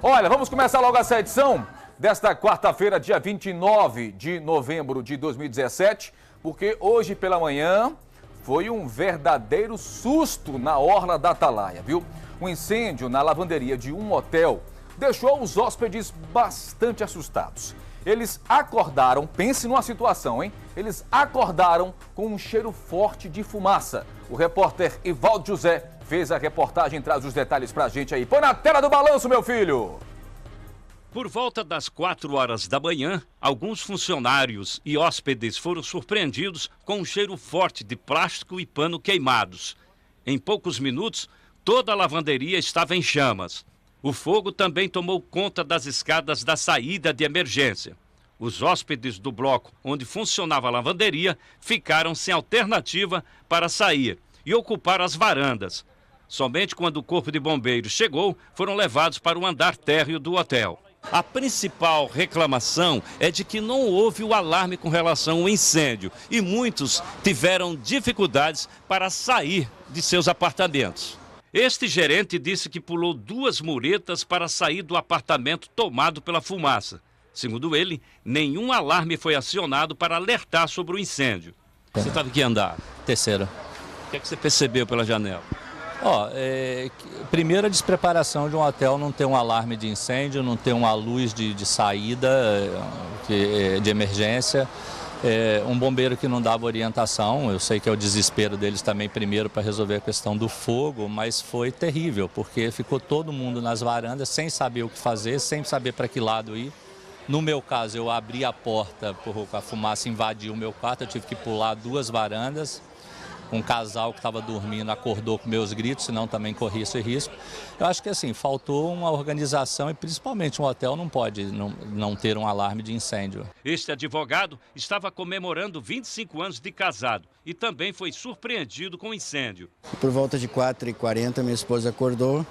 Olha, vamos começar logo essa edição desta quarta-feira, dia 29 de novembro de 2017, porque hoje pela manhã foi um verdadeiro susto na orla da Atalaia, viu? Um incêndio na lavanderia de um hotel deixou os hóspedes bastante assustados. Eles acordaram, pense numa situação, hein? Eles acordaram com um cheiro forte de fumaça. O repórter Ivaldo José fez a reportagem, traz os detalhes pra gente aí. Põe na tela do balanço, meu filho! Por volta das 4 horas da manhã, alguns funcionários e hóspedes foram surpreendidos com um cheiro forte de plástico e pano queimados. Em poucos minutos, toda a lavanderia estava em chamas. O fogo também tomou conta das escadas da saída de emergência. Os hóspedes do bloco onde funcionava a lavanderia ficaram sem alternativa para sair e ocupar as varandas. Somente quando o corpo de bombeiros chegou, foram levados para o andar térreo do hotel. A principal reclamação é de que não houve o alarme com relação ao incêndio e muitos tiveram dificuldades para sair de seus apartamentos. Este gerente disse que pulou 2 muretas para sair do apartamento tomado pela fumaça. Segundo ele, nenhum alarme foi acionado para alertar sobre o incêndio. Você estava em que andar? Terceira. O que é que você percebeu pela janela? Primeiro, a despreparação de um hotel não ter um alarme de incêndio, não ter uma luz de saída de emergência. Um bombeiro que não dava orientação, eu sei que é o desespero deles também primeiro para resolver a questão do fogo, mas foi terrível, porque ficou todo mundo nas varandas sem saber o que fazer, sem saber para que lado ir. No meu caso, eu abri a porta, a fumaça invadiu o meu quarto, eu tive que pular 2 varandas. Um casal que estava dormindo acordou com meus gritos, senão também corria esse risco. Eu acho que assim, faltou uma organização e principalmente um hotel não pode não ter um alarme de incêndio. Este advogado estava comemorando 25 anos de casado e também foi surpreendido com o incêndio. Por volta de 4h40, minha esposa acordou,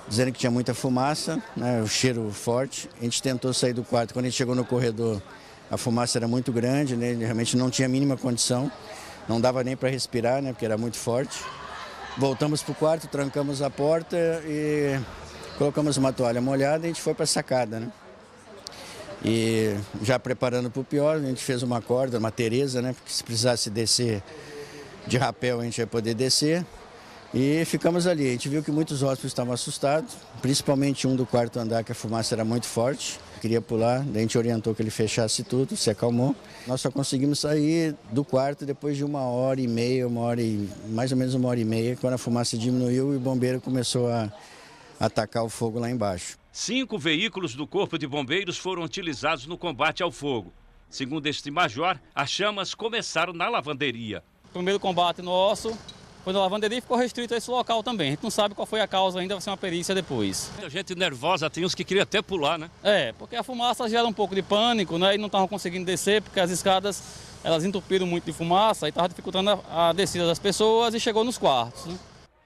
dizendo que tinha muita fumaça, né, o cheiro forte. A gente tentou sair do quarto, quando a gente chegou no corredor, a fumaça era muito grande, né, realmente não tinha a mínima condição. Não dava nem para respirar, né, porque era muito forte. Voltamos para o quarto, trancamos a porta e colocamos uma toalha molhada e a gente foi para a sacada, né? E já preparando para o pior, a gente fez uma corda, uma Tereza, né? Porque se precisasse descer de rapel, a gente ia poder descer. E ficamos ali. A gente viu que muitos hóspedes estavam assustados, principalmente um do quarto andar, que a fumaça era muito forte. Queria pular, daí a gente orientou que ele fechasse tudo, se acalmou. Nós só conseguimos sair do quarto depois de 1h30, mais ou menos 1h30, quando a fumaça diminuiu e o bombeiro começou a atacar o fogo lá embaixo. 5 veículos do Corpo de Bombeiros foram utilizados no combate ao fogo. Segundo este major, as chamas começaram na lavanderia. O primeiro combate nosso foi na lavanderia e ficou restrito a esse local também. A gente não sabe qual foi a causa ainda, vai ser uma perícia depois. Muita gente nervosa, tem uns que queriam até pular, né? Porque a fumaça gera um pouco de pânico, né? E não estavam conseguindo descer porque as escadas, elas entupiram muito de fumaça e estava dificultando a descida das pessoas e chegou nos quartos, né?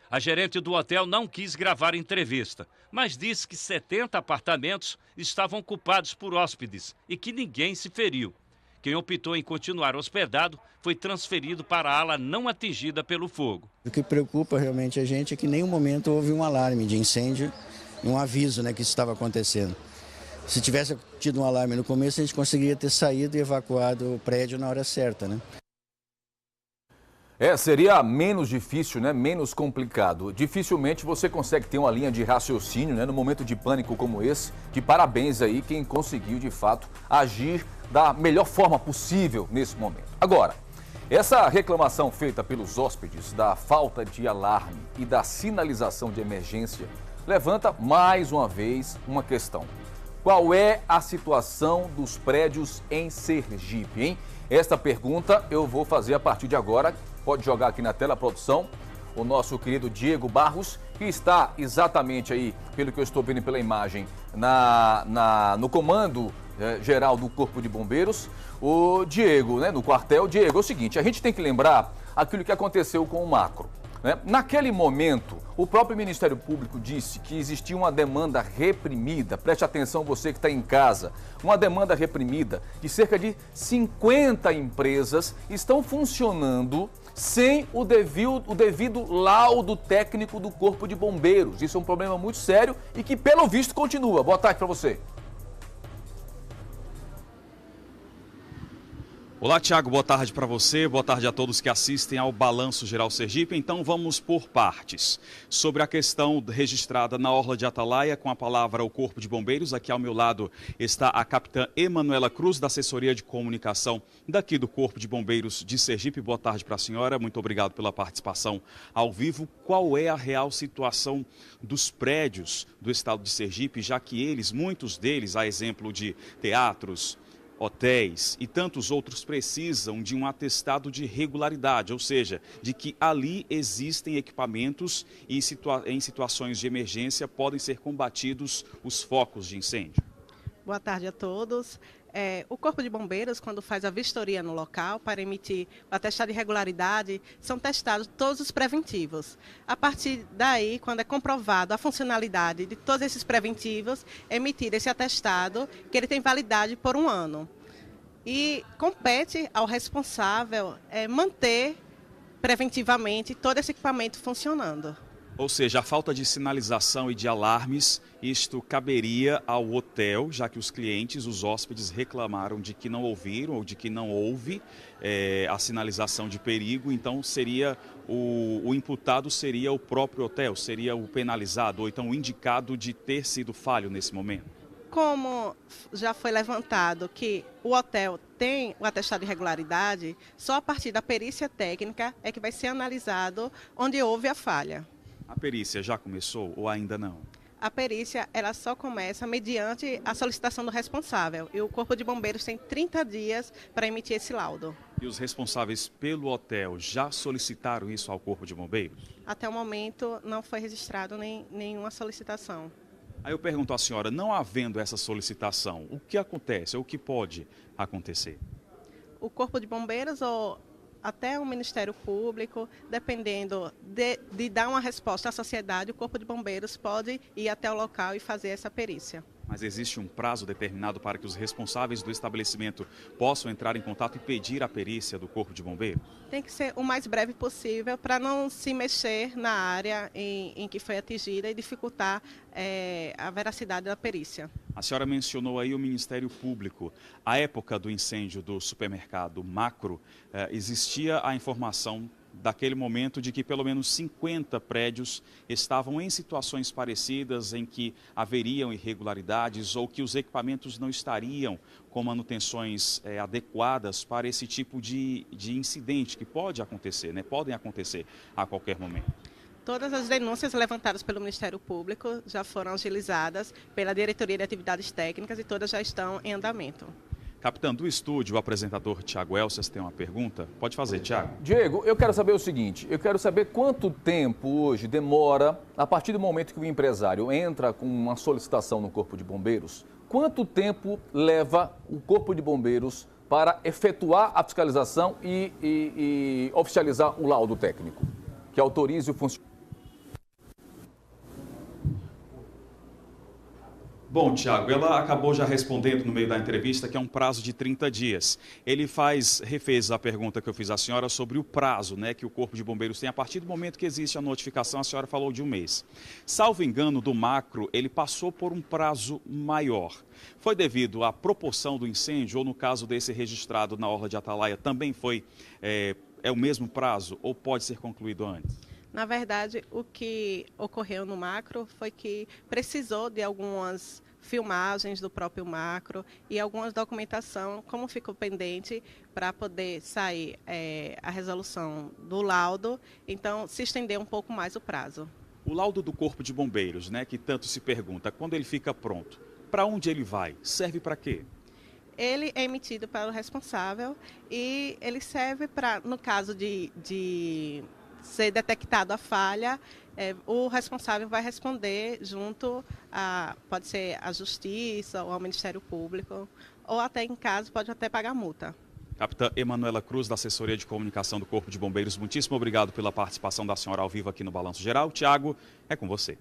A gerente do hotel não quis gravar entrevista, mas disse que 70 apartamentos estavam ocupados por hóspedes e que ninguém se feriu. Quem optou em continuar hospedado foi transferido para a ala não atingida pelo fogo. O que preocupa realmente a gente é que em nenhum momento houve um alarme de incêndio, um aviso, né, que isso estava acontecendo. Se tivesse tido um alarme no começo, a gente conseguiria ter saído e evacuado o prédio na hora certa, né? Seria menos difícil, né? Menos complicado. Dificilmente você consegue ter uma linha de raciocínio, né? No momento de pânico como esse. De parabéns aí quem conseguiu, de fato, agir da melhor forma possível nesse momento. Agora, essa reclamação feita pelos hóspedes da falta de alarme e da sinalização de emergência levanta mais uma vez uma questão. Qual é a situação dos prédios em Sergipe, hein? Esta pergunta eu vou fazer a partir de agora. Pode jogar aqui na tela, produção, o nosso querido Diego Barros, que está exatamente aí, pelo que eu estou vendo pela imagem, no comando geral do Corpo de Bombeiros. O Diego, né, no quartel. Diego, é o seguinte, a gente tem que lembrar aquilo que aconteceu com o Macro. né? Naquele momento, o próprio Ministério Público disse que existia uma demanda reprimida. Preste atenção, você que está em casa. Uma demanda reprimida de cerca de 50 empresas estão funcionando sem o devido laudo técnico do Corpo de Bombeiros. Isso é um problema muito sério e que, pelo visto, continua. Boa tarde para você. Olá, Tiago, boa tarde para você, boa tarde a todos que assistem ao Balanço Geral Sergipe. Então vamos por partes. Sobre a questão registrada na Orla de Atalaia, com a palavra o Corpo de Bombeiros, aqui ao meu lado está a capitã Emanuela Cruz, da Assessoria de Comunicação daqui do Corpo de Bombeiros de Sergipe. Boa tarde para a senhora, muito obrigado pela participação ao vivo. Qual é a real situação dos prédios do estado de Sergipe, já que eles, muitos deles, a exemplo de teatros, hotéis e tantos outros, precisam de um atestado de regularidade, ou seja, de que ali existem equipamentos e em situações de emergência podem ser combatidos os focos de incêndio? Boa tarde a todos. O Corpo de Bombeiros, quando faz a vistoria no local para emitir o atestado de regularidade, são testados todos os preventivos. A partir daí, quando é comprovado a funcionalidade de todos esses preventivos, é emitido esse atestado, que ele tem validade por 1 ano. E compete ao responsável manter preventivamente todo esse equipamento funcionando. Ou seja, a falta de sinalização e de alarmes, isto caberia ao hotel, já que os clientes, os hóspedes, reclamaram de que não ouviram ou de que não houve a sinalização de perigo. Então, seria o imputado seria o próprio hotel, seria o penalizado ou então o indicado de ter sido falho nesse momento. Como já foi levantado que o hotel tem o atestado de regularidade, só a partir da perícia técnica é que vai ser analisado onde houve a falha. A perícia já começou ou ainda não? A perícia ela só começa mediante a solicitação do responsável. E o Corpo de Bombeiros tem 30 dias para emitir esse laudo. E os responsáveis pelo hotel já solicitaram isso ao Corpo de Bombeiros? Até o momento não foi registrado nenhuma solicitação. Aí eu pergunto à senhora, não havendo essa solicitação, o que acontece, ou o que pode acontecer? O Corpo de Bombeiros ou até o Ministério Público, dependendo de dar uma resposta à sociedade, o Corpo de Bombeiros pode ir até o local e fazer essa perícia. Mas existe um prazo determinado para que os responsáveis do estabelecimento possam entrar em contato e pedir a perícia do Corpo de Bombeiros? Tem que ser o mais breve possível para não se mexer na área em que foi atingida e dificultar a veracidade da perícia. A senhora mencionou aí o Ministério Público. À época do incêndio do supermercado Macro, existia a informação daquele momento de que pelo menos 50 prédios estavam em situações parecidas em que haveriam irregularidades ou que os equipamentos não estariam com manutenções adequadas para esse tipo de incidente que pode acontecer, né? Podem acontecer a qualquer momento. Todas as denúncias levantadas pelo Ministério Público já foram agilizadas pela Diretoria de Atividades Técnicas e todas já estão em andamento. Capitão do estúdio, o apresentador Tiago Elcias tem uma pergunta. Pode fazer, Tiago. Diego, eu quero saber o seguinte, eu quero saber quanto tempo hoje demora, a partir do momento que o empresário entra com uma solicitação no Corpo de Bombeiros, quanto tempo leva o Corpo de Bombeiros para efetuar a fiscalização e oficializar o laudo técnico, que autorize o funcionamento? Bom, Tiago, ela acabou já respondendo no meio da entrevista que é um prazo de 30 dias. Ele refez a pergunta que eu fiz à senhora sobre o prazo, né, que o Corpo de Bombeiros tem. A partir do momento que existe a notificação, a senhora falou de 1 mês. Salvo engano, do Macro, ele passou por um prazo maior. Foi devido à proporção do incêndio ou no caso desse registrado na Orla de Atalaia, também foi o mesmo prazo ou pode ser concluído antes? Na verdade, o que ocorreu no Macro foi que precisou de algumas filmagens do próprio Macro e algumas documentação, como ficou pendente para poder sair a resolução do laudo, então se estendeu um pouco mais o prazo. O laudo do Corpo de Bombeiros, né, que tanto se pergunta, quando ele fica pronto, para onde ele vai? Serve para quê? Ele é emitido para o responsável e ele serve para, no caso de ser detectado a falha, o responsável vai responder junto pode ser à Justiça ou ao Ministério Público, ou até em caso pode até pagar multa. Capitã Emanuela Cruz, da Assessoria de Comunicação do Corpo de Bombeiros, muitíssimo obrigado pela participação da senhora ao vivo aqui no Balanço Geral. Tiago, é com você.